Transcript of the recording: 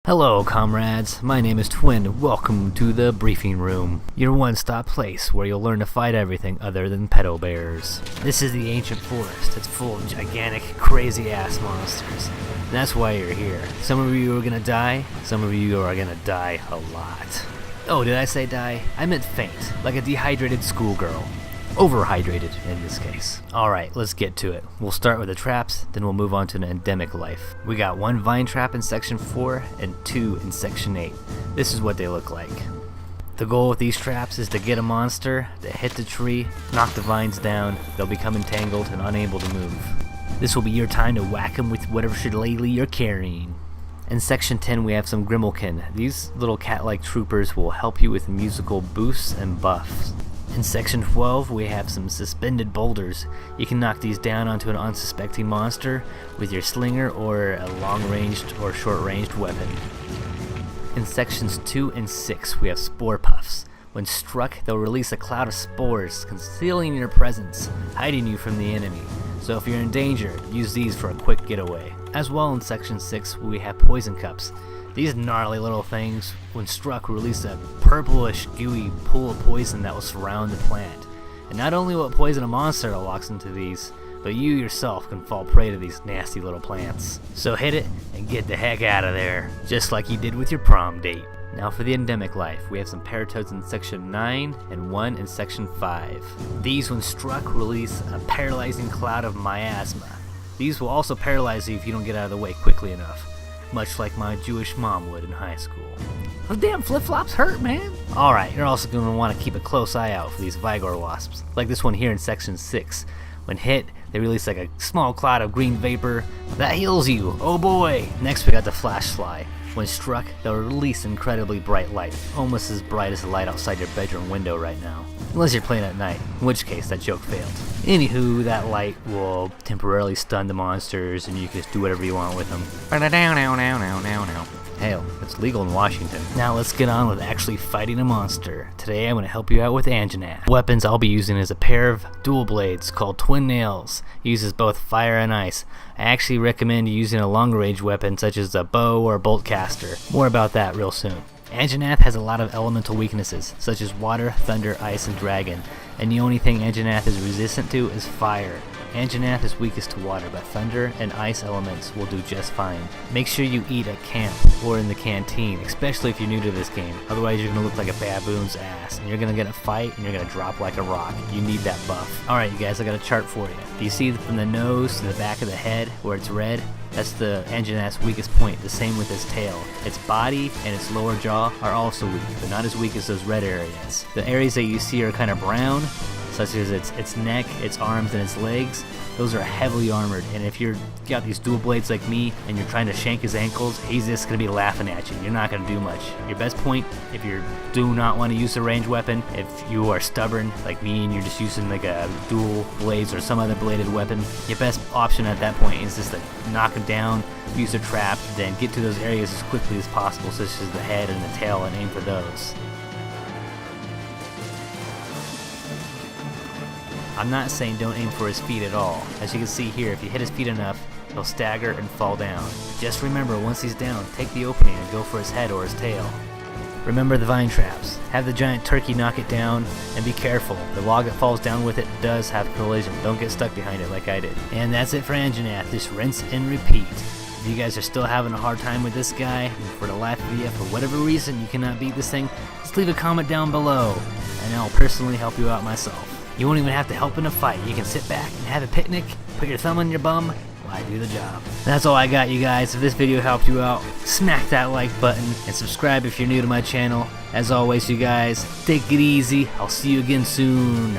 Hello comrades, my name is Twin. Welcome to the briefing room, your one-stop place where you'll learn to fight everything other than pedo bears. This is the ancient forest. It's full of gigantic, crazy-ass monsters. And that's why you're here. Some of you are gonna die, some of you are gonna die a lot. Oh, did I say die? I meant faint, like a dehydrated schoolgirl. Overhydrated in this case. Alright, let's get to it. We'll start with the traps, then we'll move on to an endemic life. We got one vine trap in section 4 and 2 in section 8. This is what they look like. The goal with these traps is to get a monster to hit the tree, knock the vines down, they'll become entangled and unable to move. This will be your time to whack them with whatever shillelagh you're carrying. In section 10 we have some Grimalkin. These little cat-like troopers will help you with musical boosts and buffs. In section 12 we have some suspended boulders. You can knock these down onto an unsuspecting monster with your slinger or a long-ranged or short-ranged weapon. In sections 2 and 6 we have spore puffs. When struck, they'll release a cloud of spores, concealing your presence, hiding you from the enemy. So if you're in danger, use these for a quick getaway. As well in section 6 we have poison cups. These gnarly little things, when struck, release a purplish, gooey pool of poison that will surround the plant. And not only will it poison a monster that walks into these, but you yourself can fall prey to these nasty little plants. So hit it and get the heck out of there, just like you did with your prom date. Now for the endemic life, we have some paratoads in section 9 and 1 in section 5. These, when struck, release a paralyzing cloud of miasma. These will also paralyze you if you don't get out of the way quickly enough. Much like my Jewish mom would in high school. Those damn flip-flops hurt, man! Alright, you're also going to want to keep a close eye out for these vigor wasps, like this one here in section 6. When hit, they release like a small cloud of green vapor. That heals you, oh boy! Next we got the flash fly. When struck, they'll release incredibly bright light, almost as bright as the light outside your bedroom window right now. Unless you're playing at night, in which case that joke failed. Anywho, that light will temporarily stun the monsters and you can just do whatever you want with them. Hell, it's legal in Washington. Now let's get on with actually fighting a monster. Today I'm going to help you out with Anjanath. Weapons I'll be using is a pair of dual blades called Twin Nails. It uses both fire and ice. I actually recommend using a long range weapon such as a bow or a bolt caster. More about that real soon. Anjanath has a lot of elemental weaknesses, such as water, thunder, ice, and dragon, and the only thing Anjanath is resistant to is fire. Anjanath is weakest to water, but thunder and ice elements will do just fine. Make sure you eat at camp or in the canteen, especially if you're new to this game. Otherwise you're going to look like a baboon's ass, and you're going to get a fight and you're going to drop like a rock. You need that buff. Alright you guys, I got a chart for you. Do you see from the nose to the back of the head where it's red? That's the Anjanath's weakest point, the same with its tail. Its body and its lower jaw are also weak, but not as weak as those red areas. The areas that you see are kind of brown, such as its neck, its arms, and its legs. Those are heavily armored, and if you're got these dual blades like me and you're trying to shank his ankles, he's just going to be laughing at you. You're not going to do much. Your best point, if you do not want to use a ranged weapon, if you are stubborn like me and you're just using like a dual blades or some other bladed weapon, your best option at that point is just to knock him down, use a trap, then get to those areas as quickly as possible, such as the head and the tail, and aim for those. I'm not saying don't aim for his feet at all. As you can see here, if you hit his feet enough, he'll stagger and fall down. Just remember, once he's down, take the opening and go for his head or his tail. Remember the vine traps. Have the giant turkey knock it down, and be careful. The log that falls down with it does have collision. Don't get stuck behind it like I did. And that's it for Anjanath. Just rinse and repeat. If you guys are still having a hard time with this guy, and for the life of you, for whatever reason you cannot beat this thing, just leave a comment down below, and I'll personally help you out myself. You won't even have to help in a fight. You can sit back and have a picnic, put your thumb on your bum, while I do the job. That's all I got, you guys. If this video helped you out, smack that like button and subscribe if you're new to my channel. As always, you guys, take it easy. I'll see you again soon.